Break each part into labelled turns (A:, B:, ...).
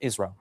A: Israel.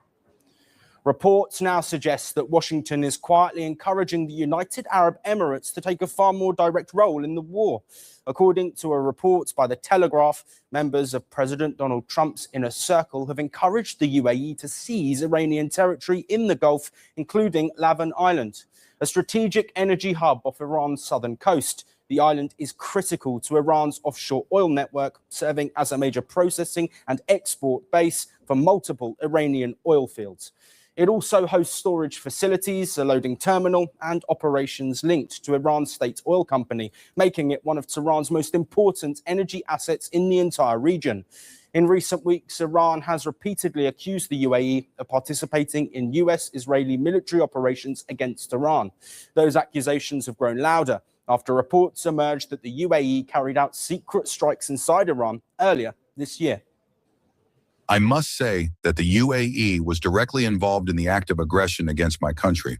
A: Reports now suggest that Washington is quietly encouraging the United Arab Emirates to take a far more direct role in the war. According to a report by The Telegraph, members of President Donald Trump's inner circle have encouraged the UAE to seize Iranian territory in the Gulf, including Lavan Island, a strategic energy hub off Iran's southern coast. The island is critical to Iran's offshore oil network, serving as a major processing and export base for multiple Iranian oil fields. It also hosts storage facilities, a loading terminal, and operations linked to Iran's state oil company, making it one of Tehran's most important energy assets in the entire region. In recent weeks, Iran has repeatedly accused the UAE of participating in US-Israeli military operations against Iran. Those accusations have grown louder after reports emerged that the UAE carried out secret strikes inside Iran earlier this year.
B: I must say that the UAE was directly involved in the act of aggression against my country.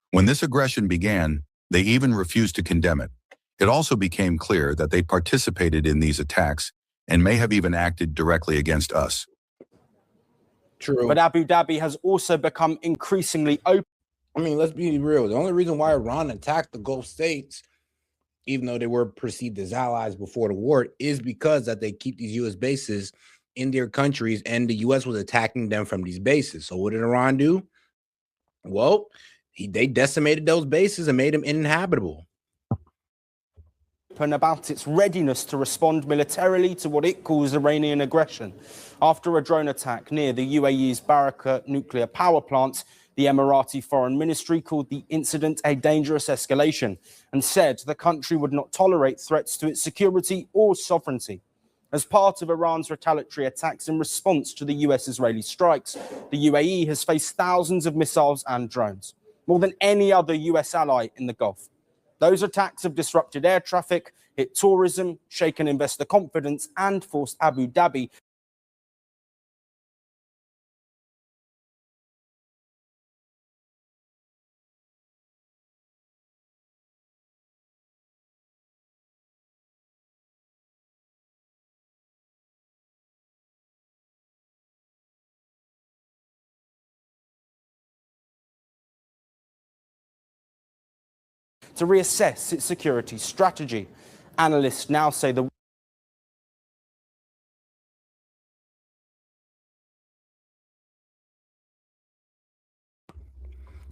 B: When this aggression began, they even refused to condemn it. It also became clear that they participated in these attacks and may have even acted directly against us.
C: True.
A: But Abu Dhabi has also become increasingly open.
C: I mean, let's be real. The only reason why Iran attacked the Gulf states, even though they were perceived as allies before the war, is because that they keep these U.S. bases in their countries, and the U.S. was attacking them from these bases. So what did Iran do? Well, they decimated those bases and made them uninhabitable.
A: About its readiness to respond militarily to what it calls Iranian aggression. After a drone attack near the UAE's Barakah nuclear power plant, the Emirati Foreign Ministry called the incident a dangerous escalation and said the country would not tolerate threats to its security or sovereignty. As part of Iran's retaliatory attacks in response to the US-Israeli strikes, the UAE has faced thousands of missiles and drones, more than any other US ally in the Gulf. Those attacks have disrupted air traffic, hit tourism, shaken investor confidence, and forced Abu Dhabi to reassess its security strategy. Analysts now say the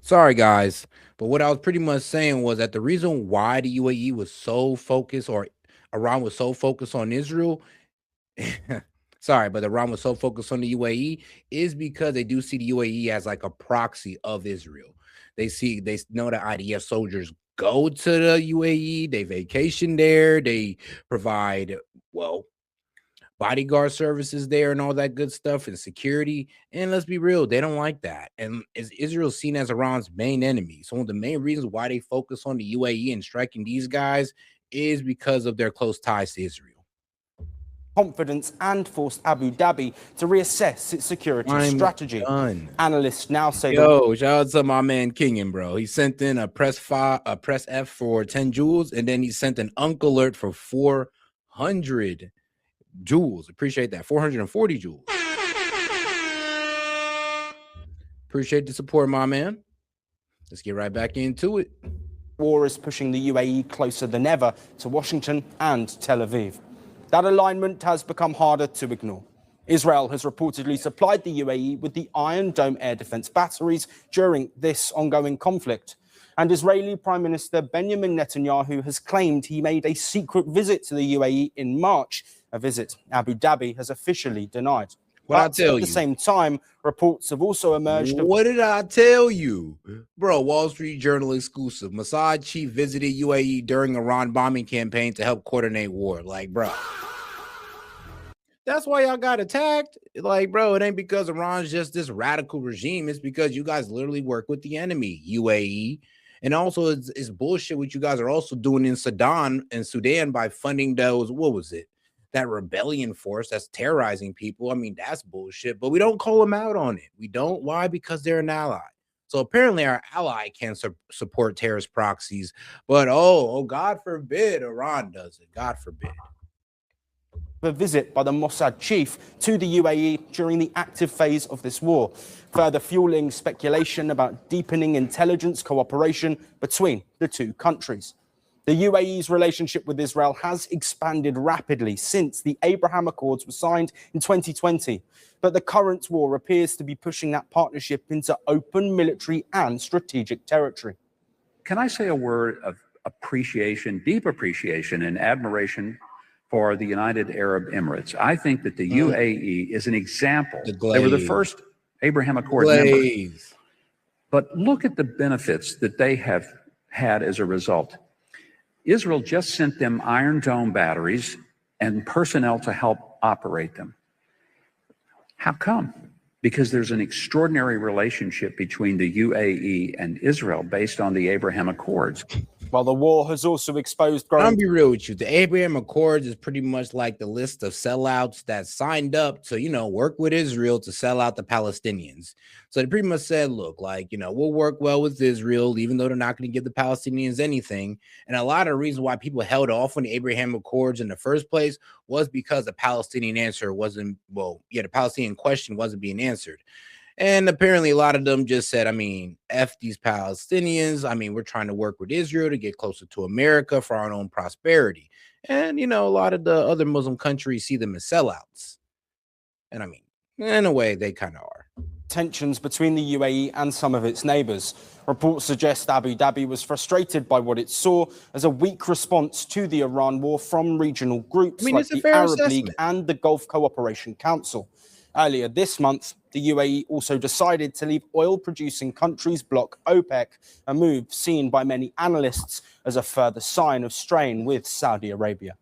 C: Sorry, guys, but what I was pretty much saying was that the reason why the UAE was so focused, or Iran was so focused on Israel, sorry, but Iran was so focused on the UAE is because they do see the UAE as like a proxy of Israel. They know that IDF soldiers go to the UAE, they vacation there, they provide, well, bodyguard services there and all that good stuff and security. And let's be real, they don't like that. And is Israel seen as Iran's main enemy? So one of the main reasons why they focus on the UAE and striking these guys is because of their close ties to Israel.
A: Confidence and forced Abu Dhabi to reassess its security strategy. Analysts now say,
C: shout out to my man Kingan, bro. He sent in a press F for 10 joules, and then he sent an Uncle Alert for 400 joules. Appreciate that. 440 joules. Appreciate the support, my man. Let's get right back into it.
A: War is pushing the UAE closer than ever to Washington and Tel Aviv. That alignment has become harder to ignore. Israel has reportedly supplied the UAE with the Iron Dome air defense batteries during this ongoing conflict. And Israeli Prime Minister Benjamin Netanyahu has claimed he made a secret visit to the UAE in March, a visit Abu Dhabi has officially denied.
C: What I tell you?
A: At the same time, reports have also emerged.
C: What did I tell you? Bro, Wall Street Journal exclusive. Mossad chief visited UAE during Iran bombing campaign to help coordinate war. Like, bro. That's why y'all got attacked. Like, bro, it ain't because Iran's just this radical regime. It's because you guys literally work with the enemy, UAE. And also, it's bullshit what you guys are also doing in Sudan by funding those, what was it? That rebellion force that's terrorizing people. I mean, that's bullshit, but we don't call them out on it. We don't. Why? Because they're an ally. So apparently our ally can support terrorist proxies, but oh, God forbid Iran does it. God forbid.
A: a visit by the Mossad chief to the UAE during the active phase of this war, further fueling speculation about deepening intelligence cooperation between the two countries. The UAE's relationship with Israel has expanded rapidly since the Abraham Accords were signed in 2020, but the current war appears to be pushing that partnership into open military and strategic territory.
D: Can I say a word of appreciation, deep appreciation and admiration for the United Arab Emirates? I think that the UAE is an example. They were the first Abraham Accord member. But look at the benefits that they have had as a result. Israel just sent them Iron Dome batteries and personnel to help operate them. How come? Because there's an extraordinary relationship between the UAE and Israel based on the Abraham Accords.
A: While the war has also exposed growing...
C: I'll be real with you. The Abraham Accords is pretty much like the list of sellouts that signed up to, work with Israel to sell out the Palestinians. So they pretty much said, look, we'll work well with Israel, even though they're not going to give the Palestinians anything. And a lot of the reasons why people held off on the Abraham Accords in the first place was because the Palestinian answer wasn't, the Palestinian question wasn't being answered. And apparently a lot of them just said, F these Palestinians. We're trying to work with Israel to get closer to America for our own prosperity. And, a lot of the other Muslim countries see them as sellouts. And in a way, they kind of are.
A: Tensions between the UAE and some of its neighbors. Reports suggest Abu Dhabi was frustrated by what it saw as a weak response to the Iran war from regional groups like the Arab League and the Gulf Cooperation Council. Earlier this month, the UAE also decided to leave oil-producing countries bloc OPEC, a move seen by many analysts as a further sign of strain with Saudi Arabia.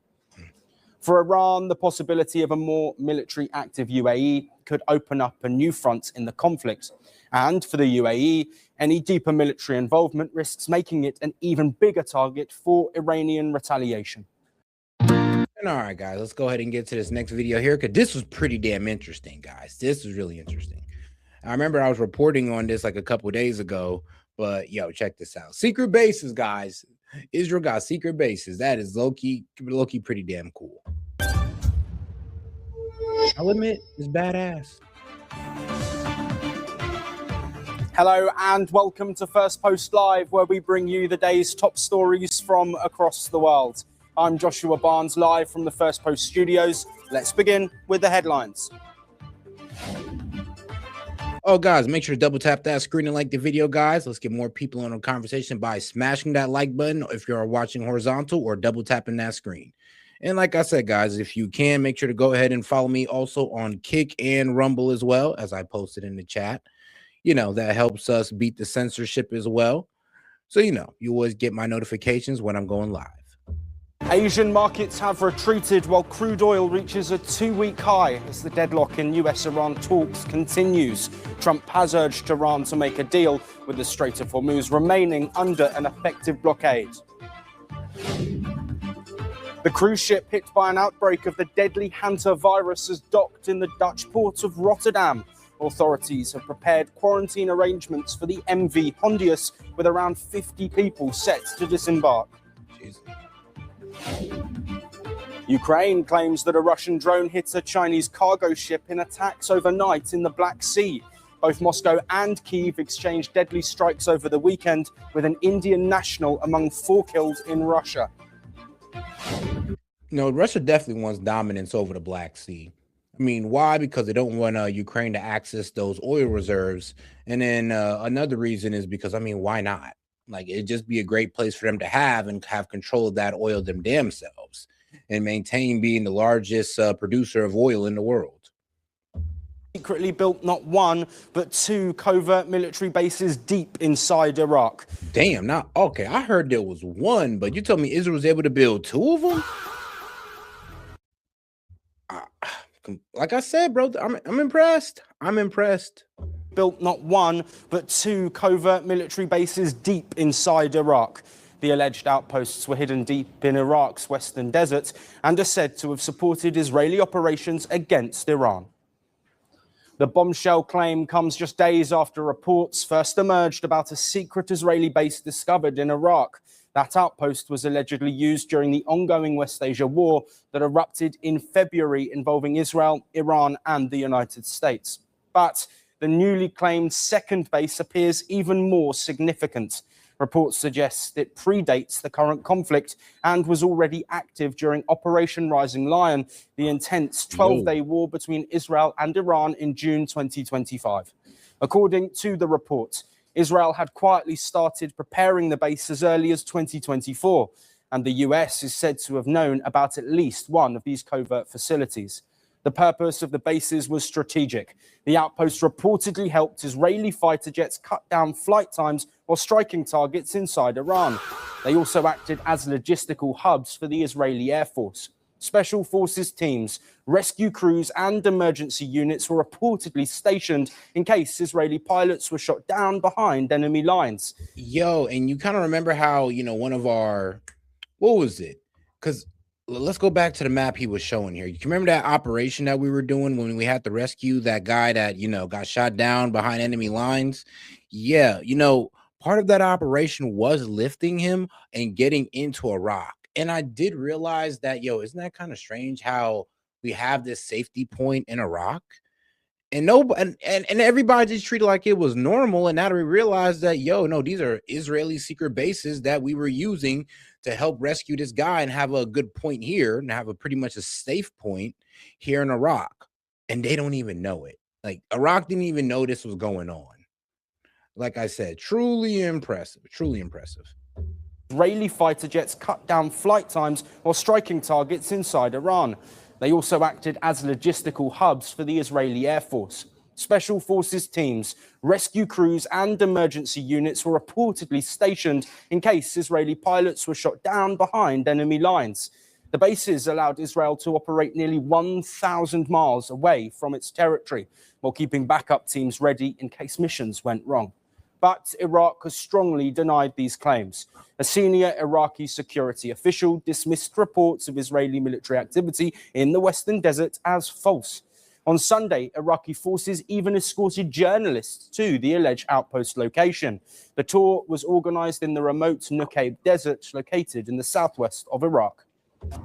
A: For Iran, the possibility of a more military active UAE could open up a new front in the conflict. And for the UAE, any deeper military involvement risks making it an even bigger target for Iranian retaliation.
C: All right, guys, let's go ahead and get to this next video here, because this was pretty damn interesting, guys. This was really interesting. I remember I was reporting on this like a couple of days ago, but check this out. Secret bases, guys. Israel got secret bases. That is low-key pretty damn cool. I'll admit, it's badass.
A: Hello and welcome to First Post Live, where we bring you the day's top stories from across the world. I'm Joshua Barnes, live from the First Post studios. Let's begin with the headlines.
C: Oh, guys, make sure to double tap that screen and like the video, guys. Let's get more people in a conversation by smashing that like button if you're watching horizontal, or double tapping that screen. And like I said, guys, if you can, make sure to go ahead and follow me also on Kick and Rumble as well, as I posted in the chat. That helps us beat the censorship as well. So, you always get my notifications when I'm going live.
A: Asian markets have retreated while crude oil reaches a 2-week high as the deadlock in US-Iran talks continues. Trump has urged Iran to make a deal, with the Strait of Hormuz remaining under an effective blockade. The cruise ship hit by an outbreak of the deadly hantavirus has docked in the Dutch port of Rotterdam. Authorities have prepared quarantine arrangements for the MV Hondius, with around 50 people set to disembark. Jesus. Ukraine claims that a Russian drone hit a Chinese cargo ship in attacks overnight in the Black Sea. Both Moscow and Kyiv exchanged deadly strikes over the weekend, with an Indian national among 4 killed in Russia.
C: Russia definitely wants dominance over the Black Sea. Why? Because they don't want Ukraine to access those oil reserves. And then another reason is because, why not? It'd just be a great place for them to have control of that oil them damn selves and maintain being the largest producer of oil in the world.
A: Secretly built not 1, but 2 covert military bases deep inside Iraq.
C: Damn, okay. I heard there was 1, but you told me Israel was able to build 2 of them? Like I said, bro, I'm impressed. I'm impressed.
A: Built not 1, but 2 covert military bases deep inside Iraq. The alleged outposts were hidden deep in Iraq's western desert and are said to have supported Israeli operations against Iran. The bombshell claim comes just days after reports first emerged about a secret Israeli base discovered in Iraq. That outpost was allegedly used during the ongoing West Asia war that erupted in February involving Israel, Iran, and the United States. But the newly claimed second base appears even more significant. Reports suggest it predates the current conflict and was already active during Operation Rising Lion, the intense 12-day war between Israel and Iran in June 2025. According to the report, Israel had quietly started preparing the base as early as 2024, and the US is said to have known about at least one of these covert facilities. The purpose of the bases was strategic. The outpost reportedly helped Israeli fighter jets cut down flight times while striking targets inside Iran. They also acted as logistical hubs for the Israeli Air Force. Special forces teams, rescue crews, and emergency units were reportedly stationed in case Israeli pilots were shot down behind enemy lines.
C: Yo, and you kind of remember how, one of our, what was it? Because let's go back to the map he was showing here. You can remember that operation that we were doing when we had to rescue that guy that, got shot down behind enemy lines? Yeah, part of that operation was lifting him and getting into Iraq. And I did realize that, isn't that kind of strange how we have this safety point in Iraq? And everybody just treated like it was normal. And now we realize that, no, these are Israeli secret bases that we were using to help rescue this guy and have a good point here and have pretty much a safe point here in Iraq. And they don't even know it. Like, Iraq didn't even know this was going on. Like I said, truly impressive, truly impressive.
A: Israeli fighter jets cut down flight times while striking targets inside Iran. They also acted as logistical hubs for the Israeli Air Force. Special forces teams, rescue crews, and emergency units were reportedly stationed in case Israeli pilots were shot down behind enemy lines. The bases allowed Israel to operate nearly 1,000 miles away from its territory, while keeping backup teams ready in case missions went wrong. But Iraq has strongly denied these claims. A senior Iraqi security official dismissed reports of Israeli military activity in the Western Desert as false. On Sunday, Iraqi forces even escorted journalists to the alleged outpost location. The tour was organized in the remote Nuqayb Desert located in the southwest of Iraq.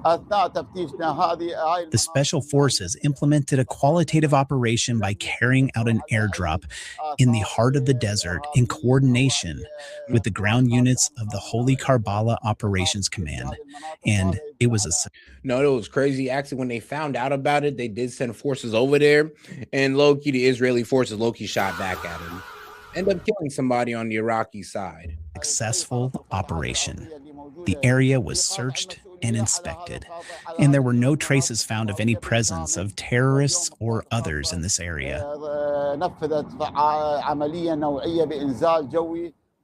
E: The special forces implemented a qualitative operation by carrying out an airdrop in the heart of the desert in coordination with the ground units of the Holy Karbala Operations Command. And it was
C: it was crazy. Actually, when they found out about it, they did send forces over there, and low-key, the Israeli forces low-key shot back at him. End up killing somebody on the Iraqi side.
E: Successful operation. The area was searched and inspected, and there were no traces found of any presence of terrorists or others in this area.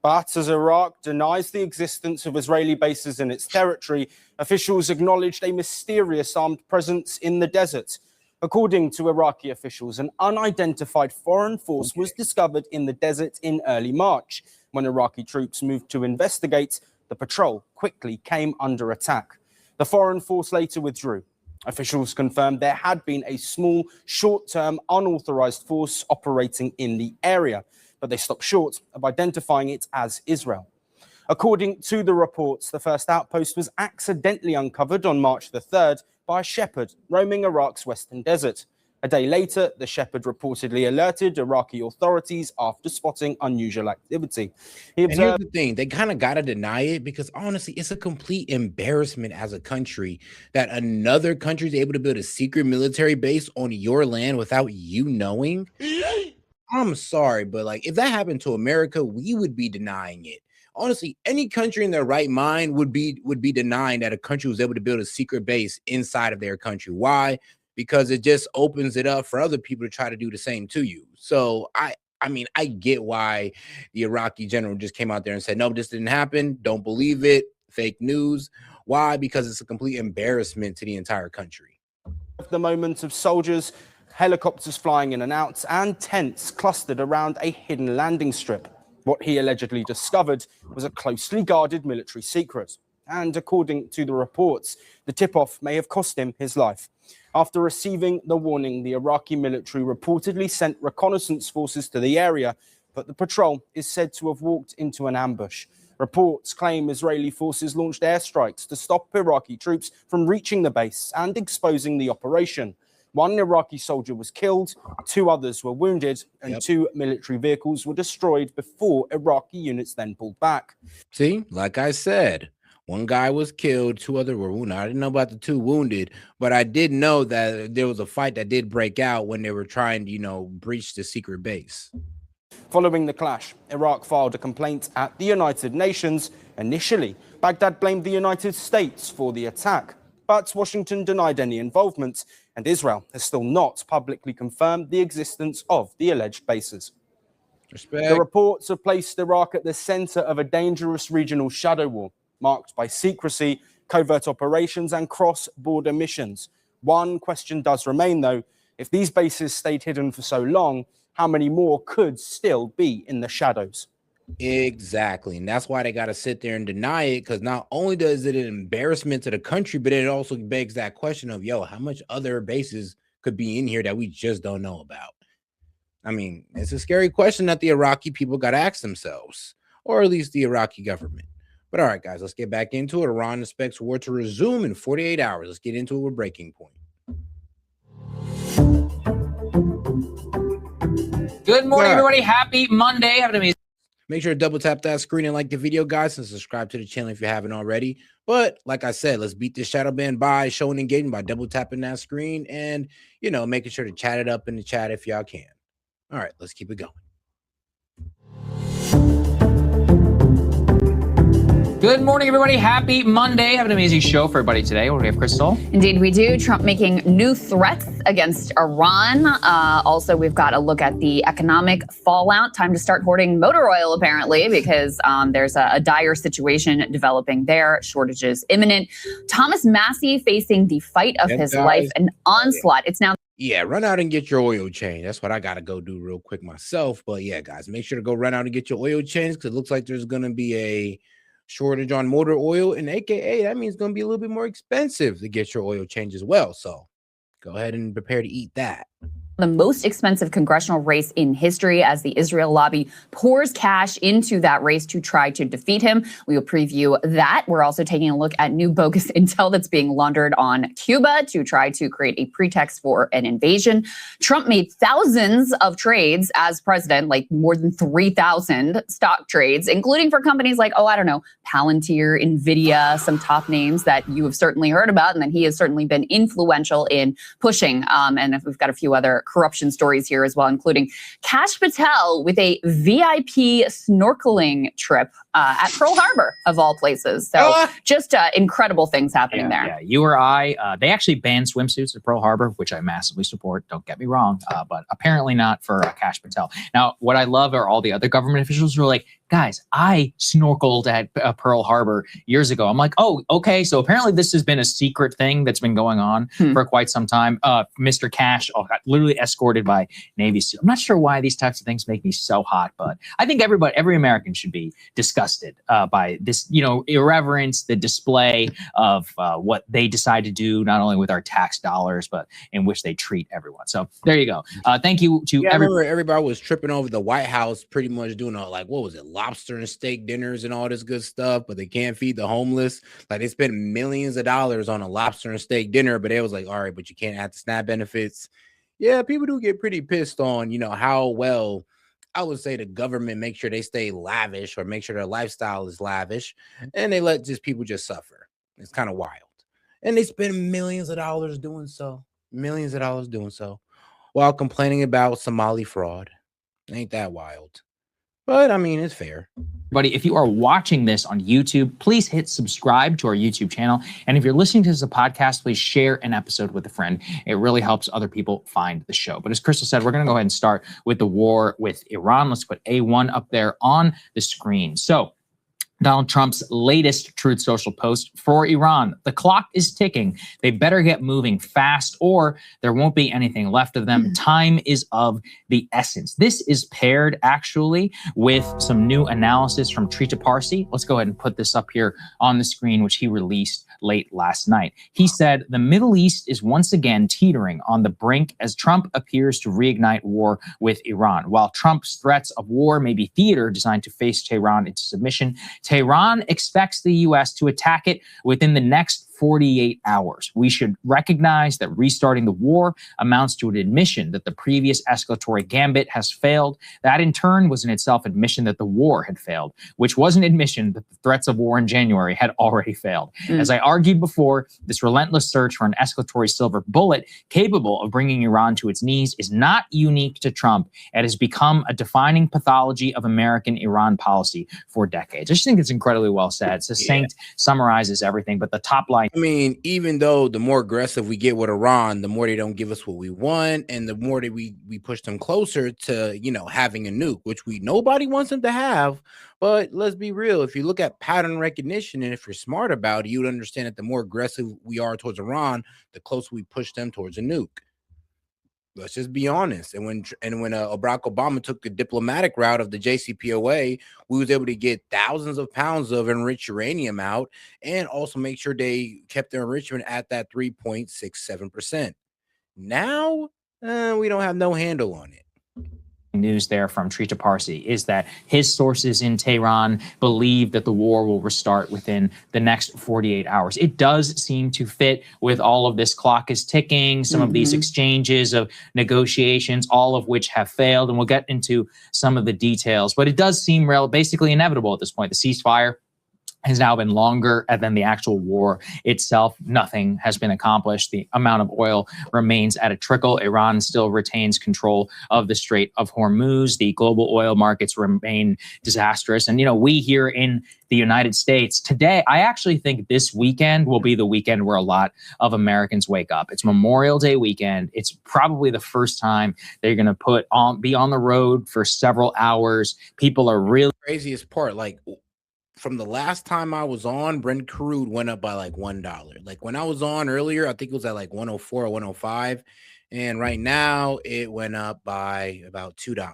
A: But as Iraq denies the existence of Israeli bases in its territory, officials acknowledged a mysterious armed presence in the desert. According to Iraqi officials, an unidentified foreign force was discovered in the desert in early March. When Iraqi troops moved to investigate, the patrol quickly came under attack. The foreign force later withdrew. Officials confirmed there had been a small, short-term, unauthorized force operating in the area, but they stopped short of identifying it as Israel. According to the reports, the first outpost was accidentally uncovered on March the 3rd by a shepherd roaming Iraq's western desert. A day later, the shepherd reportedly alerted Iraqi authorities after spotting unusual activity.
C: And here's the thing, they kind of got to deny it because honestly, it's a complete embarrassment as a country that another country is able to build a secret military base on your land without you knowing. I'm sorry, but like if that happened to America, we would be denying it. Honestly, any country in their right mind would be denying that a country was able to build a secret base inside of their country. Why? Because it just opens it up for other people to try to do the same to you. So I mean, I get why the Iraqi general just came out there and said, no, this didn't happen. Don't believe it. Fake news. Why? Because it's a complete embarrassment to the entire country.
A: The moment of soldiers, helicopters flying in and out, and tents clustered around a hidden landing strip. What he allegedly discovered was a closely guarded military secret. And according to the reports, the tip-off may have cost him his life. After receiving the warning, the Iraqi military reportedly sent reconnaissance forces to the area, but the patrol is said to have walked into an ambush. Reports claim Israeli forces launched airstrikes to stop Iraqi troops from reaching the base and exposing the operation. One Iraqi soldier was killed, 2 others were wounded, and 2 military vehicles were destroyed before Iraqi units then pulled back.
C: See, like I said, 1 guy was killed, 2 others were wounded. I didn't know about the 2 wounded, but I did know that there was a fight that did break out when they were trying to, breach the secret base.
A: Following the clash, Iraq filed a complaint at the United Nations. Initially, Baghdad blamed the United States for the attack, but Washington denied any involvement, and Israel has still not publicly confirmed the existence of the alleged bases.
C: Respect.
A: The reports have placed Iraq at the center of a dangerous regional shadow war, marked by secrecy, covert operations, and cross-border missions. One question does remain, though. If these bases stayed hidden for so long, how many more could still be in the shadows?
C: Exactly. And that's why they got to sit there and deny it, because not only does it an embarrassment to the country, but it also begs that question of, how much other bases could be in here that we just don't know about? I mean, it's a scary question that the Iraqi people got to ask themselves, or at least the Iraqi government. But all right, guys, let's get back into it. Iran expects war to resume in 48 hours. Let's get into it with Breaking Point.
F: Good morning, everybody. Happy Monday. Have an amazing.
C: Make sure to double tap that screen and like the video, guys, and subscribe to the channel if you haven't already. But like I said, let's beat this shadow ban by showing engagement by double tapping that screen and, making sure to chat it up in the chat if y'all can. All right, let's keep it going.
F: Good morning, everybody. Happy Monday. Have an amazing show for everybody today. What do we have, Crystal?
G: Indeed, we do. Trump making new threats against Iran. Also, we've got a look at the economic fallout. Time to start hoarding motor oil, apparently, because there's a dire situation developing there. Shortages imminent. Thomas Massey facing the fight of his life, an onslaught. It's now.
C: Yeah, run out and get your oil change. That's what I got to go do real quick myself. But yeah, guys, make sure to go run out and get your oil change, because it looks like there's going to be a shortage on motor oil, and AKA that means it's going to be a little bit more expensive to get your oil change as well. So go ahead and prepare to eat that.
G: The most expensive congressional race in history as the Israel lobby pours cash into that race to try to defeat him. We will preview that. We're also taking a look at new bogus intel that's being laundered on Cuba to try to create a pretext for an invasion. Trump made thousands of trades as president, like more than 3,000 stock trades, including for companies like, Palantir, Nvidia, some top names that you have certainly heard about and that he has certainly been influential in pushing. And we've got a few other corruption stories here as well, including Kash Patel with a VIP snorkeling trip at Pearl Harbor, of all places. So just incredible things happening there.
F: Yeah, you or I, they actually banned swimsuits at Pearl Harbor, which I massively support. Don't get me wrong, but apparently not for Kash Patel. Now, what I love are all the other government officials who are like, guys, I snorkeled at Pearl Harbor years ago. I'm like, oh, okay. So apparently this has been a secret thing that's been going on for quite some time. Mr. Kash got literally escorted by Navy SEAL. I'm not sure why these types of things make me so hot, but I think every American should be disgusted by this, irreverence, the display of what they decide to do, not only with our tax dollars, but in which they treat everyone. So there you go. Thank you to everybody.
C: Everybody was tripping over the White House, pretty much doing what was it? Lobster and steak dinners and all this good stuff, but they can't feed the homeless. Like, they spend millions of dollars on a lobster and steak dinner, but it was like, all right, but you can't add the SNAP benefits. Yeah, people do get pretty pissed on, how well, I would say, the government make sure they stay lavish or make sure their lifestyle is lavish, and they let people just suffer. It's kind of wild. And they spend millions of dollars doing so, while complaining about Somali fraud. Ain't that wild? But I mean, it's fair.
F: Everybody, if you are watching this on YouTube, please hit subscribe to our YouTube channel. And if you're listening to this as a podcast, please share an episode with a friend. It really helps other people find the show. But as Crystal said, we're going to go ahead and start with the war with Iran. Let's put A1 up there on the screen. So Donald Trump's latest Truth Social post for Iran. The clock is ticking. They better get moving fast or there won't be anything left of them. Time is of the essence. This is paired actually with some new analysis from Trita Parsi. Let's go ahead and put this up here on the screen, which he released late last night. He said, the Middle East is once again teetering on the brink as Trump appears to reignite war with Iran. While Trump's threats of war may be theater designed to face Tehran into submission, Tehran expects the U.S. to attack it within the next 48 hours. We should recognize that restarting the war amounts to an admission that the previous escalatory gambit has failed. That in turn was in itself admission that the war had failed, which was an admission that the threats of war in January had already failed. As I argued before, this relentless search for an escalatory silver bullet capable of bringing Iran to its knees is not unique to Trump. It has become a defining pathology of American Iran policy for decades. I just think it's incredibly well said. Succinct, summarizes everything, but the top line.
C: I mean, even though the more aggressive we get with Iran, the more they don't give us what we want, and the more that we push them closer to, you know, having a nuke, which nobody wants them to have. But let's be real. If you look at pattern recognition, and if you're smart about it, you'd understand that the more aggressive we are towards Iran, the closer we push them towards a nuke. Let's just be honest. And when Barack Obama took the diplomatic route of the JCPOA, we was able to get thousands of pounds of enriched uranium out, and also make sure they kept their enrichment at that 3.67%. Now, we don't have no handle on it.
F: News there from Trita Parsi is that his sources in Tehran believe that the war will restart within the next 48 hours. It does seem to fit with all of this clock is ticking, some of these exchanges of negotiations, all of which have failed, and we'll get into some of the details. But it does seem basically inevitable at this point. The ceasefire has now been longer than the actual war itself. Nothing has been accomplished. The amount of oil remains at a trickle. Iran still retains control of the Strait of Hormuz. The global oil markets remain disastrous. And, you know, we here in the United States today, I actually think this weekend will be the weekend where a lot of Americans wake up. It's Memorial Day weekend. It's probably the first time they're going to be on the road for several hours. People are really
C: craziest part, like, from the last time I was on, Brent crude went up by like $1. Like when I was on earlier, I think it was at like 104 or 105. And right now it went up by about $2.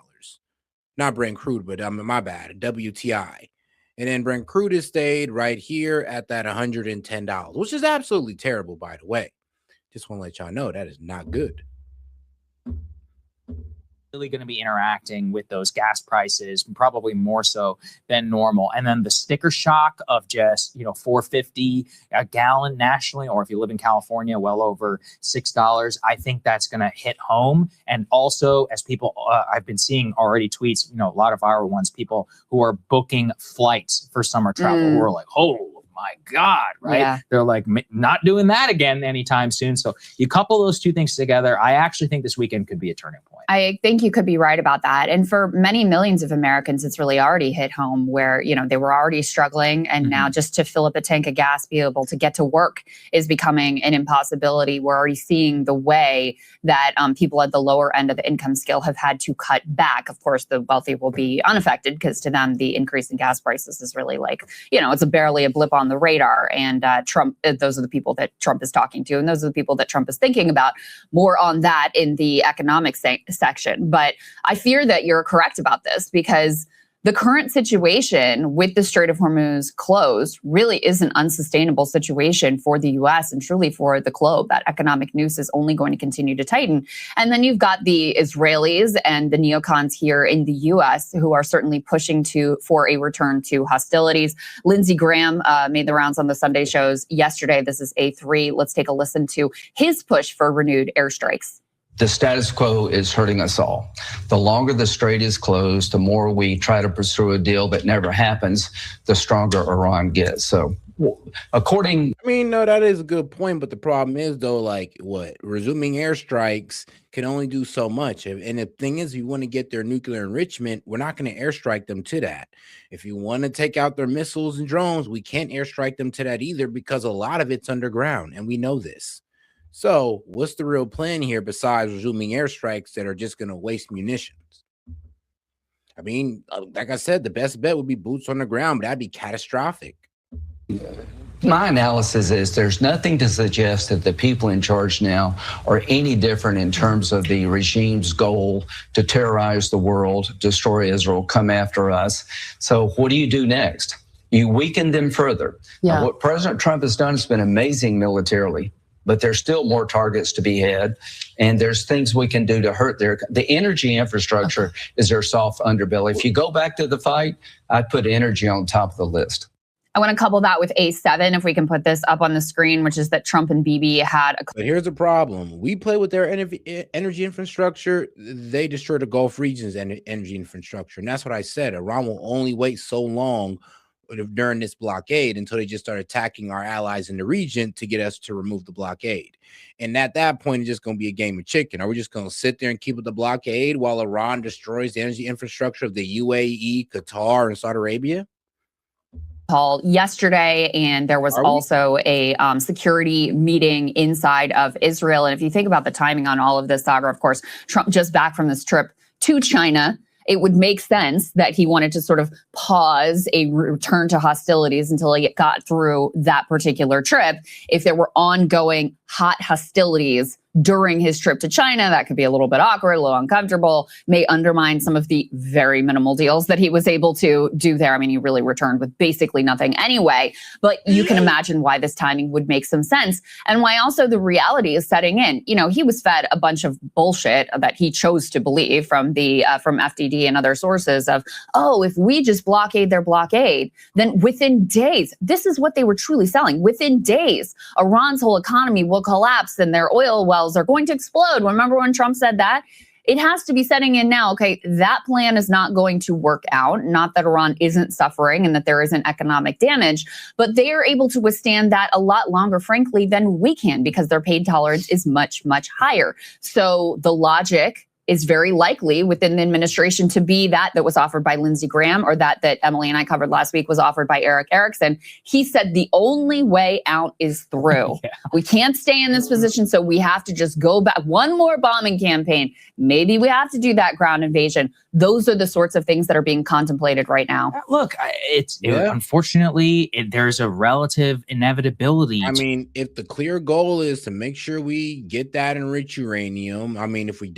C: Not Brent crude, but my bad, WTI. And then Brent crude has stayed right here at that $110, which is absolutely terrible, by the way. Just want to let y'all know that is not good.
F: Really going to be interacting with those gas prices, probably more so than normal. And then the sticker shock of just, you know, $4.50 a gallon nationally, or if you live in California, well over $6. I think that's going to hit home. And also, as people, I've been seeing already tweets, you know, a lot of viral ones, people who are booking flights for summer travel who are like, oh my God, right? Yeah. They're like, not doing that again anytime soon. So you couple those two things together, I actually think this weekend could be a turning point.
G: I think you could be right about that. And for many millions of Americans, it's really already hit home where, you know, they were already struggling. And now just to fill up a tank of gas, be able to get to work is becoming an impossibility. We're already seeing the way that people at the lower end of the income scale have had to cut back. Of course, the wealthy will be unaffected because to them, the increase in gas prices is really like, you know, it's barely a blip on the radar. And Trump, those are the people that Trump is talking to. And those are the people that Trump is thinking about. More on that in the economic section. But I fear that you're correct about this because the current situation with the Strait of Hormuz closed really is an unsustainable situation for the U.S. and truly for the globe. That economic noose is only going to continue to tighten. And then you've got the Israelis and the neocons here in the U.S. who are certainly pushing for a return to hostilities. Lindsey Graham made the rounds on the Sunday shows yesterday. This is A3. Let's take a listen to his push for renewed airstrikes.
H: The status quo is hurting us all. The longer the strait is closed, the more we try to pursue a deal that never happens, the stronger Iran gets. So no,
C: that is a good point. But the problem is, though, like resuming airstrikes can only do so much. And the thing is, if you want to get their nuclear enrichment, we're not going to airstrike them to that. If you want to take out their missiles and drones, we can't airstrike them to that either because a lot of it's underground. And we know this. So what's the real plan here besides resuming airstrikes that are just going to waste munitions? I mean, like I said, the best bet would be boots on the ground, but that'd be catastrophic.
H: My analysis is there's nothing to suggest that the people in charge now are any different in terms of the regime's goal to terrorize the world, destroy Israel, come after us. So what do you do next? You weaken them further. Yeah. Now, what President Trump has done has been amazing militarily. but there's still more targets to be had. And there's things we can do to hurt the energy infrastructure is their soft underbelly. If you go back to the fight, I'd put energy on top of the list.
G: I want to couple that with A7, if we can put this up on the screen, which is that Trump and Bibi had a...
C: But here's the problem. We play with their energy infrastructure. They destroy the Gulf region's energy infrastructure. And that's what I said. Iran will only wait so long during this blockade until they just start attacking our allies in the region to get us to remove the blockade. And at that point, it's just going to be a game of chicken. Are we just going to sit there and keep with the blockade while Iran destroys the energy infrastructure of the UAE, Qatar, and Saudi Arabia?
G: Yesterday, and there was also a security meeting inside of Israel. And if you think about the timing on all of this, Sagar, of course, Trump just back from this trip to China, it would make sense that he wanted to sort of pause a return to hostilities until he got through that particular trip. If there were ongoing hot hostilities during his trip to China, that could be a little bit awkward, a little uncomfortable, may undermine some of the very minimal deals that he was able to do there. I mean, he really returned with basically nothing anyway, but you can imagine why this timing would make some sense and why also the reality is setting in. You know, he was fed a bunch of bullshit that he chose to believe from the from FDD and other sources of, oh, if we just blockade their blockade, then within days, this is what they were truly selling. Within days, Iran's whole economy will collapse and their oil wells are going to explode. Remember when Trump said that? It has to be setting in now. Okay, that plan is not going to work out. Not that Iran isn't suffering and that there isn't economic damage, but they are able to withstand that a lot longer, frankly, than we can because their pain tolerance is much, much higher. So the logic is very likely within the administration to be that was offered by Lindsey Graham, or that Emily and I covered last week was offered by Eric Erickson. He said the only way out is through. Yeah. We can't stay in this position, so we have to just go back. One more bombing campaign. Maybe we have to do that ground invasion. Those are the sorts of things that are being contemplated right now.
F: Look, unfortunately, there's a relative inevitability.
C: I mean, if the clear goal is to make sure we get that enriched uranium, I mean, if we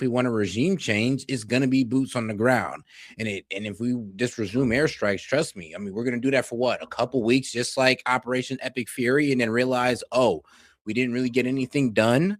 C: want a regime change, it's going to be boots on the ground. And if we just resume airstrikes, trust me, I mean, we're going to do that for what? A couple weeks, just like Operation Epic Fury, and then realize, oh, we didn't really get anything done.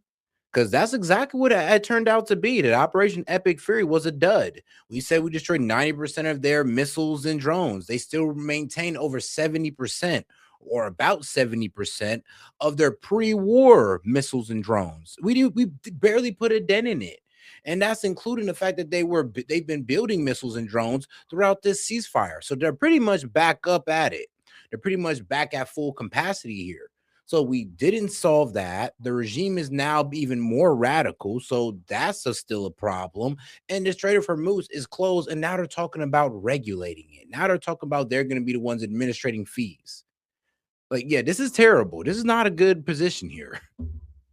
C: Because that's exactly what it turned out to be. That Operation Epic Fury was a dud. We said we destroyed 90% of their missiles and drones. They still maintain over 70% or about 70% of their pre-war missiles and drones. We barely put a dent in it. And that's including the fact that they've been building missiles and drones throughout this ceasefire. So they're pretty much back up at it. They're pretty much back at full capacity here. So we didn't solve that. The regime is now even more radical. So that's still a problem. And the Strait of Hormuz is closed. And now they're talking about regulating it. Now they're talking about they're going to be the ones administrating fees. Like, yeah, this is terrible. This is not a good position here.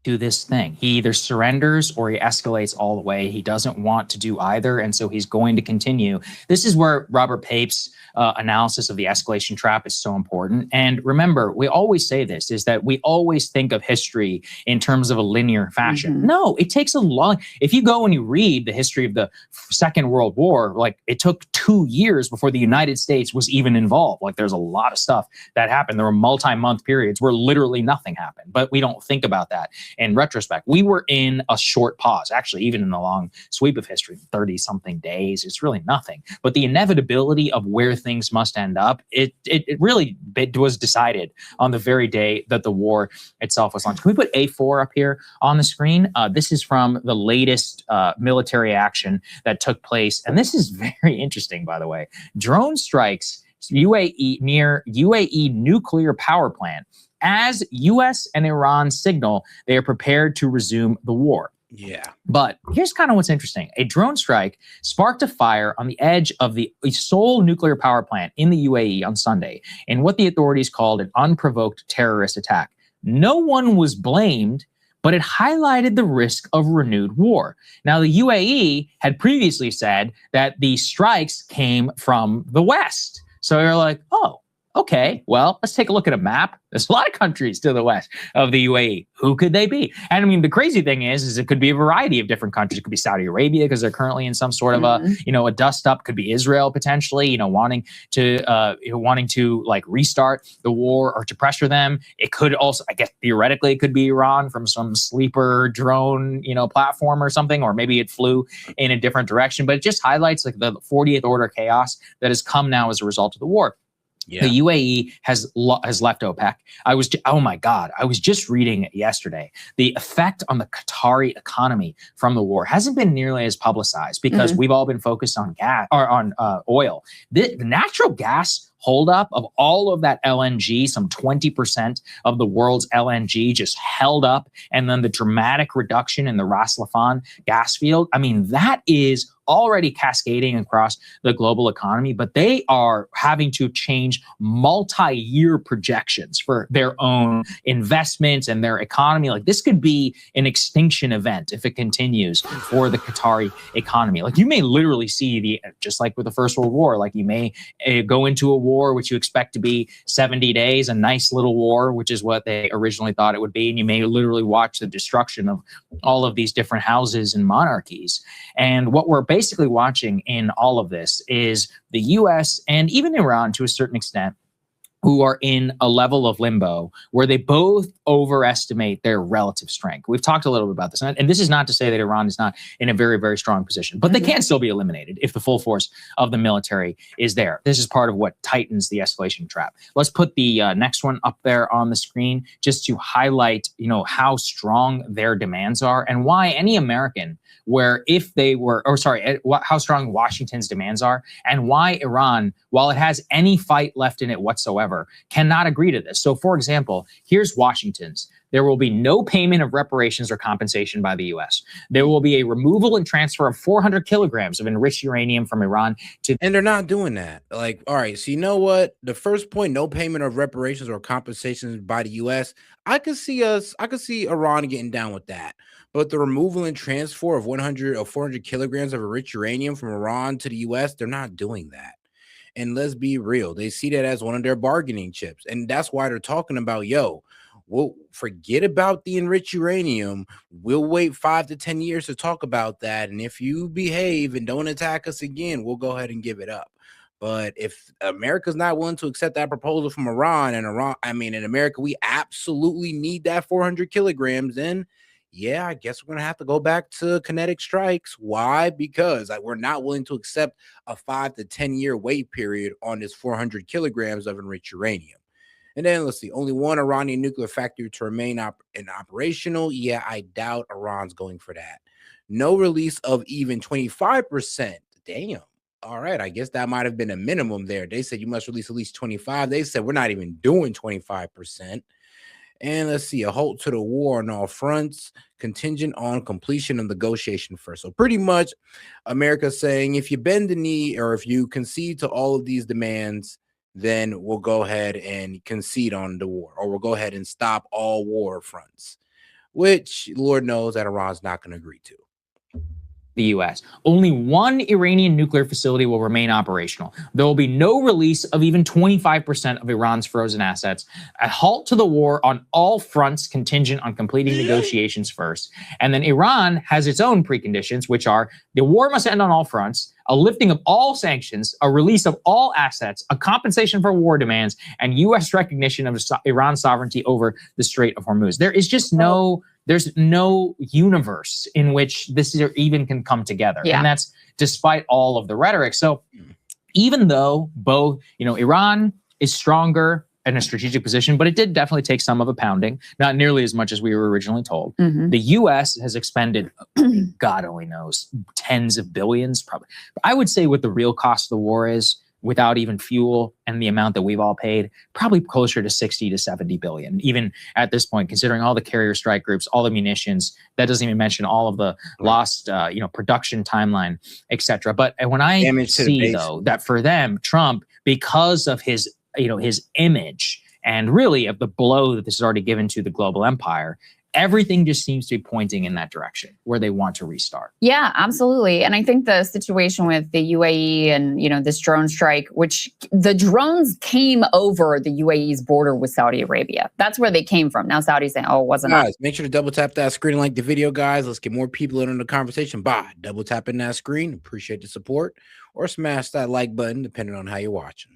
F: Do this thing. He either surrenders or he escalates all the way. He doesn't want to do either, and so he's going to continue. This is where Robert Pape's analysis of the escalation trap is so important. And remember, we always say this, is that we always think of history in terms of a linear fashion. Mm-hmm. No, it takes a long... If you go and you read the history of the Second World War, like, it took 2 years before the United States was even involved. Like, there's a lot of stuff that happened. There were multi-month periods where literally nothing happened, but we don't think about that. In retrospect, we were in a short pause, actually, even in the long sweep of history, 30-something days, it's really nothing. But the inevitability of where things must end up, it really was decided on the very day that the war itself was launched. Can we put A4 up here on the screen? This is from the latest military action that took place. And this is very interesting, by the way. Drone strikes UAE near UAE nuclear power plant as U.S. and Iran signal they are prepared to resume the war.
C: Yeah.
F: But here's kind of what's interesting. A drone strike sparked a fire on the edge of the Seoul nuclear power plant in the UAE on Sunday in what the authorities called an unprovoked terrorist attack. No one was blamed, but it highlighted the risk of renewed war. Now, the UAE had previously said that the strikes came from the West. So you're like, oh, Okay, well, let's take a look at a map. There's a lot of countries to the west of the UAE. Who could they be? And I mean, the crazy thing is it could be a variety of different countries. It could be Saudi Arabia because they're currently in some sort of a dust up. Could be Israel potentially, wanting to like restart the war or to pressure them. It could also, I guess, theoretically, it could be Iran from some sleeper drone, platform or something, or maybe it flew in a different direction. But it just highlights like the 40th order chaos that has come now as a result of the war. Yeah. The UAE has left OPEC. I was just reading yesterday. The effect on the Qatari economy from the war hasn't been nearly as publicized because we've all been focused on gas or on oil. The natural gas holdup of all of that LNG, some 20% of the world's LNG just held up, and then the dramatic reduction in the Ras Laffan gas field. I mean, that is already cascading across the global economy, but they are having to change multi-year projections for their own investments and their economy. Like, this could be an extinction event if it continues for the Qatari economy. Like, you may literally see just like with the First World War, like you may go into a war which you expect to be 70 days, a nice little war, which is what they originally thought it would be. And you may literally watch the destruction of all of these different houses and monarchies. And what we're basically watching in all of this is the US and even Iran to a certain extent, who are in a level of limbo where they both overestimate their relative strength. We've talked a little bit about this. And this is not to say that Iran is not in a very, very strong position, but they can still be eliminated if the full force of the military is there. This is part of what tightens the escalation trap. Let's put the next one up there on the screen just to highlight, how strong their demands are and why any American how strong Washington's demands are and why Iran, while it has any fight left in it whatsoever, cannot agree to this. So, for example, here's Washington's. There will be no payment of reparations or compensation by the U.S. There will be a removal and transfer of 400 kilograms of enriched uranium from Iran to...
C: And they're not doing that. Like, all right, so you know what? The first point, no payment of reparations or compensations by the U.S., I could see Iran getting down with that. But the removal and transfer of 100 or 400 kilograms of enriched uranium from Iran to the U.S., they're not doing that. And let's be real, they see that as one of their bargaining chips. And that's why they're talking about, we'll forget about the enriched uranium. We'll wait 5 to 10 years to talk about that. And if you behave and don't attack us again, we'll go ahead and give it up. But if America's not willing to accept that proposal from Iran, in America, we absolutely need that 400 kilograms, then yeah, I guess we're going to have to go back to kinetic strikes. Why? Because we're not willing to accept a 5 to 10 year wait period on this 400 kilograms of enriched uranium. And then let's see, only one Iranian nuclear factory to remain operational. Yeah, I doubt Iran's going for that. No release of even 25%. Damn. All right, I guess that might have been a minimum there. They said you must release at least 25. They said we're not even doing 25%. And let's see, a halt to the war on all fronts, contingent on completion of negotiation first. So pretty much America's saying if you bend the knee or if you concede to all of these demands, then we'll go ahead and concede on the war, or we'll go ahead and stop all war fronts, which Lord knows that Iran's not going to agree to.
F: The U.S. Only one Iranian nuclear facility will remain operational. There will be no release of even 25% of Iran's frozen assets. A halt to the war on all fronts contingent on completing negotiations first. And then Iran has its own preconditions, which are the war must end on all fronts, a lifting of all sanctions, a release of all assets, a compensation for war demands, and U.S. recognition of Iran's sovereignty over the Strait of Hormuz. There is just there's no universe in which this even can come together. Yeah. And that's despite all of the rhetoric. So even though both, Iran is stronger in a strategic position, but it did definitely take some of a pounding, not nearly as much as we were originally told. Mm-hmm. The U.S. has expended, God only knows, tens of billions, probably. I would say what the real cost of the war is, without even fuel and the amount that we've all paid, probably closer to 60 to 70 billion, even at this point, considering all the carrier strike groups, all the munitions. That doesn't even mention all of the lost, production timeline, etc. But when I see, though, that for them, Trump, because of his image and really of the blow that this has already given to the global empire, everything just seems to be pointing in that direction where they want to restart.
G: Yeah, absolutely. And I think the situation with the UAE and, this drone strike, which the drones came over the UAE's border with Saudi Arabia. That's where they came from. Now Saudi's saying, oh, it wasn't us.
C: Guys, make sure to double tap that screen and like the video, guys. Let's get more people in on the conversation by double tapping that screen. Appreciate the support, or smash that like button, depending on how you're watching.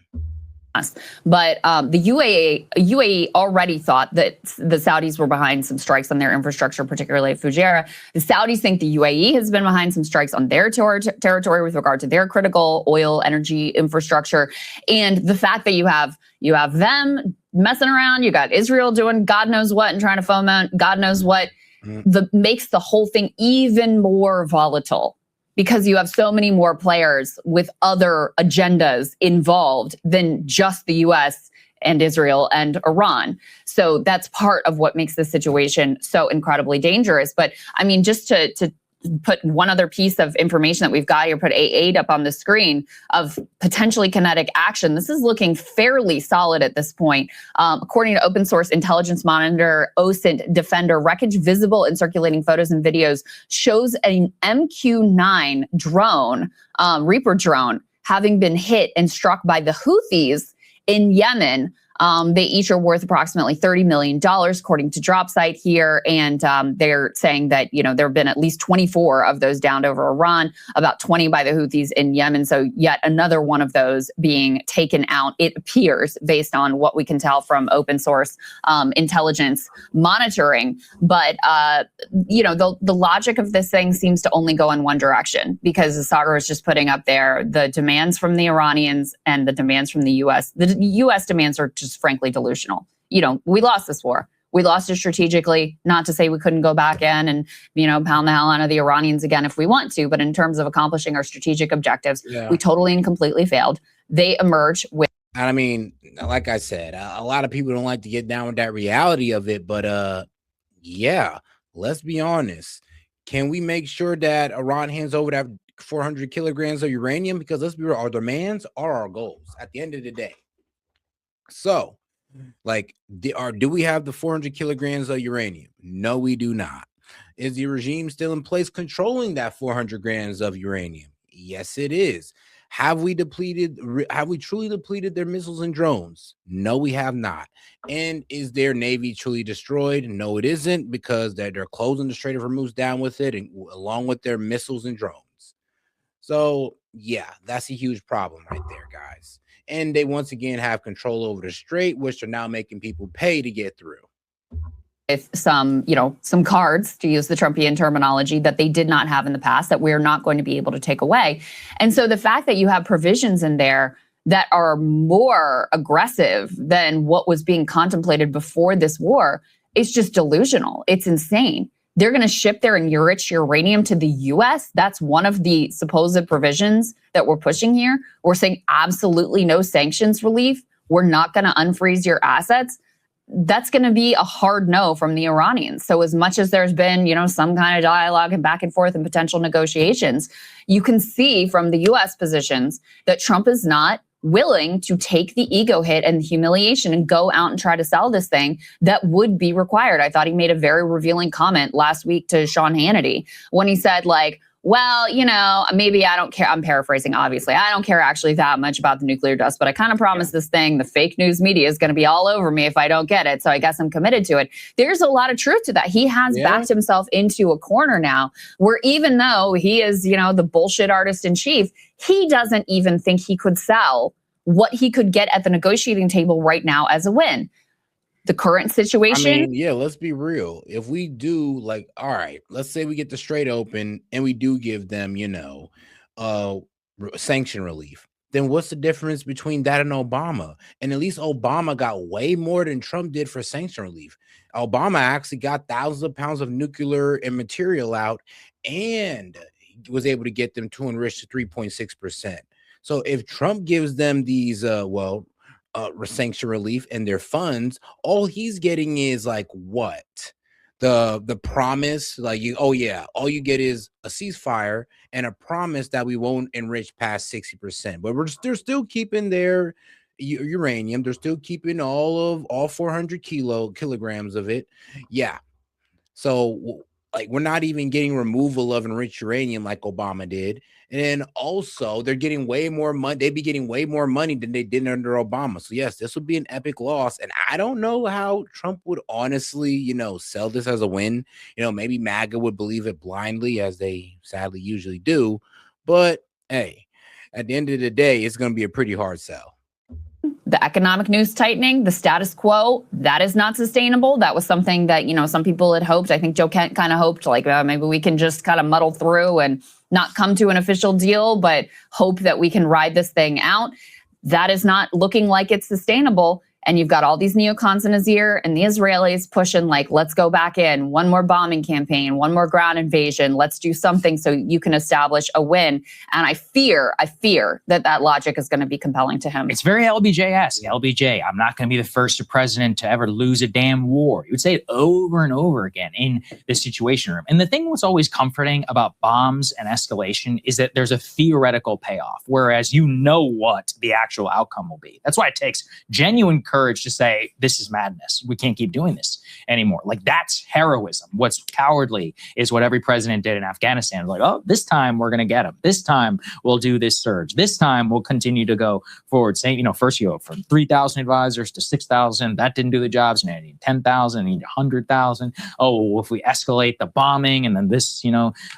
G: But the UAE already thought that the Saudis were behind some strikes on their infrastructure, particularly at Fujairah. The Saudis think the UAE has been behind some strikes on their territory with regard to their critical oil energy infrastructure. And the fact that you have them messing around, you got Israel doing God knows what and trying to foment God knows what, makes the whole thing even more volatile, because you have so many more players with other agendas involved than just the US and Israel and Iran. So that's part of what makes this situation so incredibly dangerous. But I mean, just to put one other piece of information that we've got here, put A8 up on the screen of potentially kinetic action. This is looking fairly solid at this point. According to open source intelligence monitor OSINT Defender, wreckage visible in circulating photos and videos shows an MQ-9 drone, Reaper drone, having been hit and struck by the Houthis in Yemen. They each are worth approximately $30 million, according to DropSite here. And they're saying that, there have been at least 24 of those downed over Iran, about 20 by the Houthis in Yemen. So yet another one of those being taken out, it appears, based on what we can tell from open source intelligence monitoring. But, the logic of this thing seems to only go in one direction, because the Sagar is just putting up there the demands from the Iranians and the demands from the U.S. The U.S. demands are just frankly delusional. We lost this war. We lost it strategically, not to say we couldn't go back in and, pound the hell out of the Iranians again if we want to. But in terms of accomplishing our strategic objectives, we totally and completely failed. They emerge with.
C: I mean, like I said, a lot of people don't like to get down with that reality of it. But let's be honest. Can we make sure that Iran hands over that 400 kilograms of uranium? Because let's be real, our demands are our goals at the end of the day. So, do we have the 400 kilograms of uranium? No, we do not. Is the regime still in place controlling that 400 grams of uranium? Yes, it is. Have we truly depleted their missiles and drones? No, we have not. And is their navy truly destroyed? No, it isn't, because they're closing the Strait of Hormuz down with it, and along with their missiles and drones. So, yeah, that's a huge problem right there, guys. And they once again have control over the strait, which are now making people pay to get through.
G: With some cards, to use the Trumpian terminology, that they did not have in the past, that we're not going to be able to take away. And so the fact that you have provisions in there that are more aggressive than what was being contemplated before this war is just delusional. It's insane. They're going to ship their enriched uranium to the U.S. That's one of the supposed provisions that we're pushing here. We're saying absolutely no sanctions relief. We're not going to unfreeze your assets. That's going to be a hard no from the Iranians. So as much as there's been, some kind of dialogue and back and forth and potential negotiations, you can see from the U.S. positions that Trump is not willing to take the ego hit and the humiliation and go out and try to sell this thing that would be required. I thought he made a very revealing comment last week to Sean Hannity when he said, well, maybe I don't care. I'm paraphrasing, obviously. I don't care actually that much about the nuclear dust, but I kind of promised this thing, the fake news media is going to be all over me if I don't get it. So I guess I'm committed to it. There's a lot of truth to that. He has backed himself into a corner now where, even though he is, the bullshit artist in chief, he doesn't even think he could sell what he could get at the negotiating table right now as a win. The current situation.
C: Let's be real. If we do, all right, let's say we get the strait open and we do give them, sanction relief. Then what's the difference between that and Obama? And at least Obama got way more than Trump did for sanction relief. Obama actually got thousands of pounds of nuclear and material out and was able to get them to enrich to 3.6%. So if Trump gives them these, sanction relief and their funds, all he's getting is what? The promise, all you get is a ceasefire and a promise that we won't enrich past 60%. But they're still keeping their uranium. They're still keeping all 400 kilograms of it. Yeah. So like we're not even getting removal of enriched uranium like Obama did. And then also they're getting way more money. They'd be getting way more money than they did under Obama. So yes, this would be an epic loss. And I don't know how Trump would honestly, sell this as a win. Maybe MAGA would believe it blindly, as they sadly usually do. But hey, at the end of the day, it's going to be a pretty hard sell.
G: The economic news tightening, the status quo, that is not sustainable. That was something that, some people had hoped. I think Joe Kent kind of hoped like maybe we can just kind of muddle through and not come to an official deal, but hope that we can ride this thing out. That is not looking like it's sustainable. And you've got all these neocons in his ear and the Israelis pushing like, let's go back in, one more bombing campaign, one more ground invasion. Let's do something so you can establish a win. And I fear that logic is going to be compelling to him.
F: It's very LBJ-esque. LBJ, I'm not going to be the first president to ever lose a damn war. He would say it over and over again in this Situation Room. And the thing that's always comforting about bombs and escalation is that there's a theoretical payoff, whereas what the actual outcome will be. That's why it takes genuine courage to say, this is madness. We can't keep doing this anymore. Like, that's heroism. What's cowardly is what every president did in Afghanistan. Like, oh, this time we're going to get them. This time we'll do this surge. This time we'll continue to go forward. Saying, first you go from 3,000 advisors to 6,000. That didn't do the jobs. Now you need 10,000, you need 100,000. Oh, well, if we escalate the bombing and then this,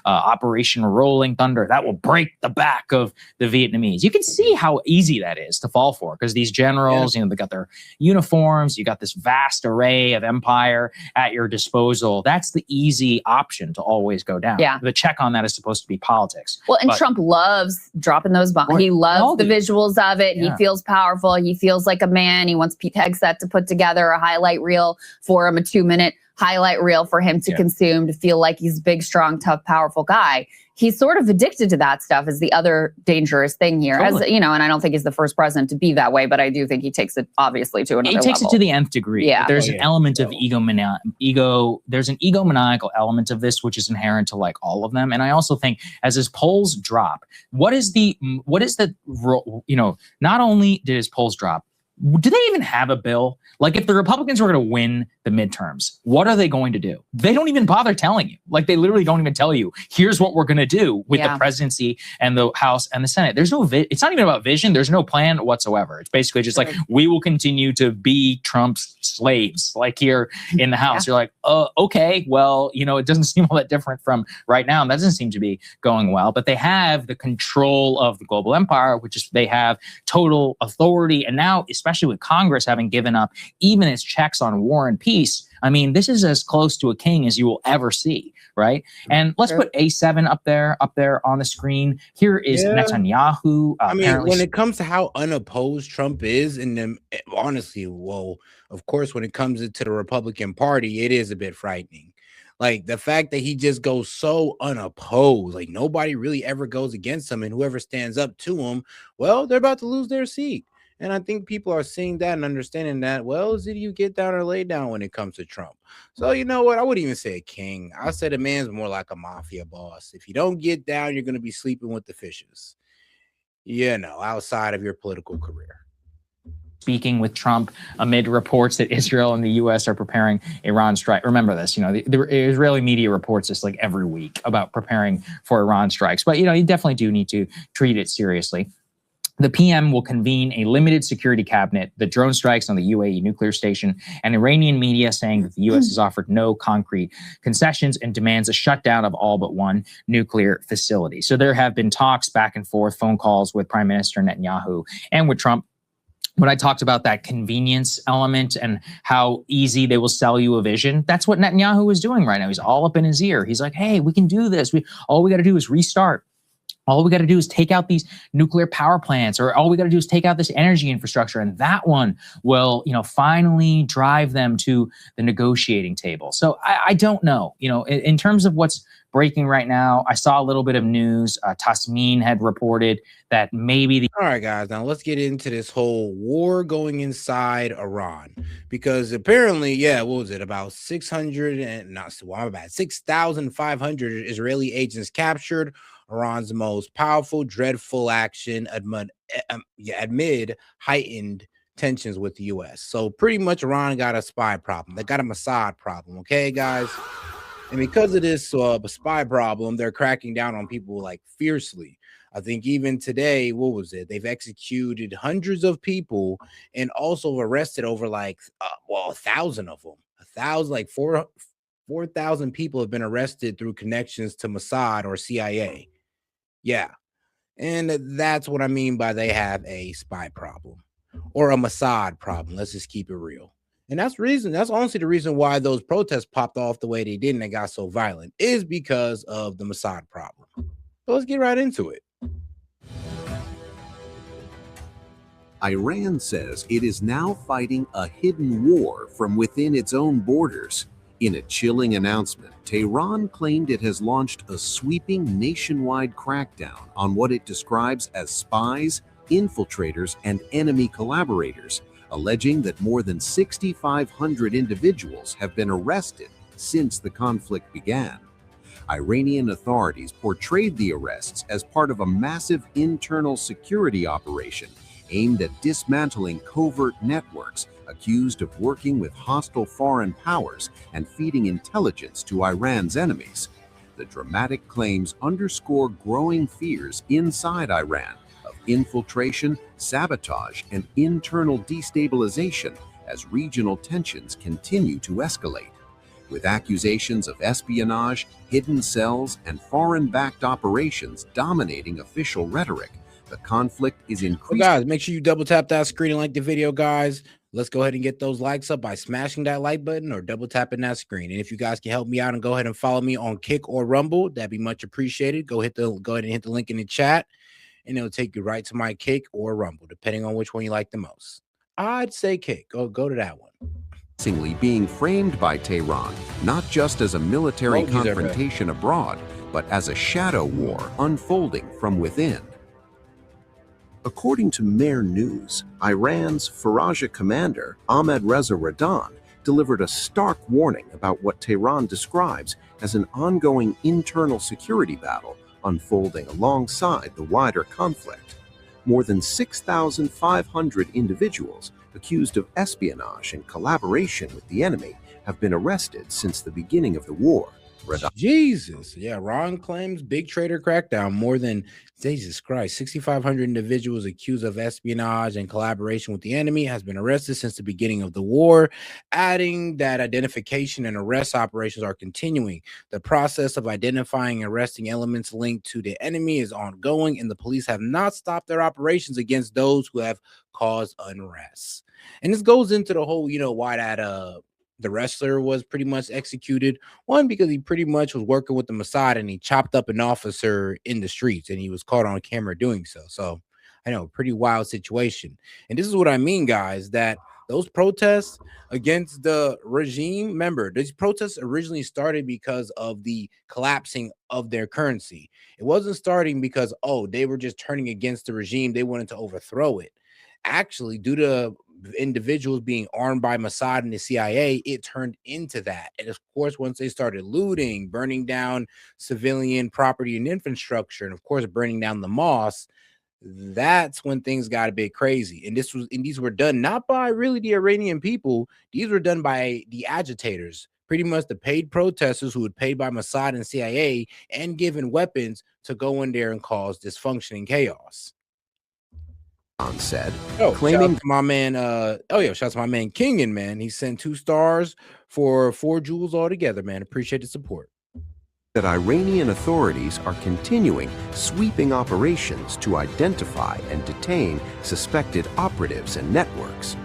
F: Operation Rolling Thunder, that will break the back of the Vietnamese. You can see how easy that is to fall for, because these generals, they got their uniforms, you got this vast array of empire at your disposal. That's the easy option to always go down.
G: Yeah.
F: The check on that is supposed to be politics.
G: Well, and Trump loves dropping those bombs. He loves the visuals of it. Yeah. He feels powerful. He feels like a man. He wants Pete Hegseth to put together a highlight reel for him, a 2-minute highlight reel for him to consume, to feel like he's a big, strong, tough, powerful guy. He's sort of addicted to that stuff, is the other dangerous thing here. Totally. And I don't think he's the first president to be that way, but I do think he takes it obviously to another level.
F: He takes it to the nth degree.
G: Yeah.
F: There's an element of there's an egomaniacal element of this, which is inherent to like all of them. And I also think as his polls drop, not only did his polls drop, do they even have a bill? Like, if the Republicans were going to win the midterms, what are they going to do? They don't even bother telling you. Like, they literally don't even tell you, here's what we're going to do with the presidency and the House and the Senate. There's no it's not even about vision. There's no plan whatsoever. It's basically just like, we will continue to be Trump's slaves, like here in the House. You're like, okay, well, it doesn't seem all that different from right now. And that doesn't seem to be going well. But they have the control of the global empire, which is they have total authority. And now, especially with Congress having given up even its checks on war and peace, I mean, this is as close to a king as you will ever see, right? And let's put A7 up there on the screen. Here is Netanyahu.
C: When it comes to how unopposed Trump is, and honestly, well, of course, when it comes to the Republican Party, it is a bit frightening. Like, the fact that he just goes so unopposed, like nobody really ever goes against him, and whoever stands up to him, well, they're about to lose their seat. And I think people are seeing that and understanding that, well, is it you get down or lay down when it comes to Trump? So you know what? I wouldn't even say a king. I said a man's more like a mafia boss. If you don't get down, you're going to be sleeping with the fishes, outside of your political career.
F: Speaking with Trump amid reports that Israel and the U.S. are preparing Iran strike. Remember this, the Israeli media reports this like every week about preparing for Iran strikes. But, you definitely do need to treat it seriously. The PM will convene a limited security cabinet, the drone strikes on the UAE nuclear station, and Iranian media saying that the U.S. has offered no concrete concessions and demands a shutdown of all but one nuclear facility. So there have been talks back and forth, phone calls with Prime Minister Netanyahu and with Trump. When I talked about that convenience element and how easy they will sell you a vision, that's what Netanyahu is doing right now. He's all up in his ear. He's like, hey, we can do this. All we got to do is restart. All we got to do is take out these nuclear power plants, or all we got to do is take out this energy infrastructure, and that one will, finally drive them to the negotiating table. So I don't know, in terms of what's breaking right now, I saw a little bit of news. Tasmin had reported that maybe
C: All right, guys, now let's get into this whole war going inside Iran, because apparently, what was it? About 6,500 Israeli agents captured. Iran's most powerful, dreadful action amid heightened tensions with the U.S. So pretty much Iran got a spy problem. They got a Mossad problem. Okay, guys? And because of this spy problem, they're cracking down on people like fiercely. I think even today, what was it? They've executed hundreds of people and also arrested over like, 1,000 of them. 1,000, like 4,000 people have been arrested through connections to Mossad or CIA. Yeah. And that's what I mean by they have a spy problem or a Mossad problem. Let's just keep it real. And that's honestly the reason why those protests popped off the way they did and they got so violent is because of the Mossad problem. So let's get right into it.
I: Iran says it is now fighting a hidden war from within its own borders. In a chilling announcement, Tehran claimed it has launched a sweeping nationwide crackdown on what it describes as spies, infiltrators, and enemy collaborators, alleging that more than 6,500 individuals have been arrested since the conflict began. Iranian authorities portrayed the arrests as part of a massive internal security operation aimed at dismantling covert networks accused of working with hostile foreign powers and feeding intelligence to Iran's enemies. The dramatic claims underscore growing fears inside Iran of infiltration, sabotage, and internal destabilization as regional tensions continue to escalate. With accusations of espionage, hidden cells, and foreign-backed operations dominating official rhetoric, the conflict is increasing.
C: Well, guys, make sure you double tap that screen and like the video, guys. Let's go ahead and get those likes up by smashing that like button or double tapping that screen. And if you guys can help me out and go ahead and follow me on Kick or Rumble, that'd be much appreciated. Go ahead and hit the link in the chat, and it'll take you right to my Kick or Rumble, depending on which one you like the most. I'd say Kick. Go to that one.
I: Being framed by Tehran not just as a military confrontation abroad, but as a shadow war unfolding from within. According to Mehr News, Iran's Faraja commander Ahmed Reza Radan delivered a stark warning about what Tehran describes as an ongoing internal security battle unfolding alongside the wider conflict. More than 6,500 individuals accused of espionage and collaboration with the enemy have been arrested since the beginning of the war.
C: Jesus. Yeah, Ron claims big traitor crackdown. More than, Jesus Christ, 6,500 individuals accused of espionage and collaboration with the enemy has been arrested since the beginning of the war, adding that identification and arrest operations are continuing. The process of identifying and arresting elements linked to the enemy is ongoing, and the police have not stopped their operations against those who have caused unrest. And this goes into the whole, why that the wrestler was pretty much executed. One, because he pretty much was working with the Mossad and he chopped up an officer in the streets and he was caught on camera doing so. So I know, pretty wild situation. And this is what I mean, guys, that those protests against the regime, remember, these protests originally started because of the collapsing of their currency. It wasn't starting because, they were just turning against the regime. They wanted to overthrow it. Actually, due to individuals being armed by Mossad and the CIA, it turned into that. And of course, once they started looting, burning down civilian property and infrastructure, and of course, burning down the mosque, that's when things got a bit crazy. And these were done not by really the Iranian people. These were done by the agitators, pretty much the paid protesters who were paid by Mossad and CIA and given weapons to go in there and cause dysfunction and chaos.
I: Said,
C: claiming shout out to my man, shout out to my man Kingin, man. He sent 2 stars for 4 jewels altogether, man. Appreciate the support.
I: That Iranian authorities are continuing sweeping operations to identify and detain suspected operatives and networks.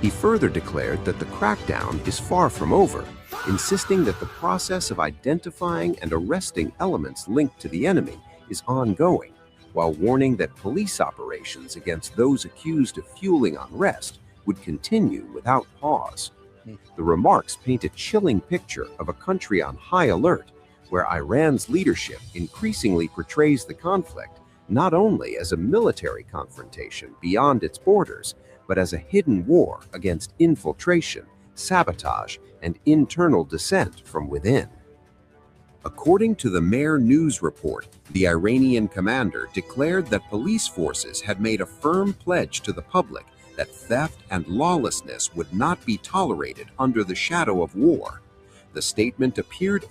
I: He further declared that the crackdown is far from over, insisting that the process of identifying and arresting elements linked to the enemy is ongoing, while warning that police operations against those accused of fueling unrest would continue without pause. The remarks paint a chilling picture of a country on high alert, where Iran's leadership increasingly portrays the conflict not only as a military confrontation beyond its borders, but as a hidden war against infiltration, sabotage, and internal dissent from within. According to the Mehr News report, the Iranian commander declared that police forces had made a firm pledge to the public that theft and lawlessness would not be tolerated under the shadow of war. The statement appeared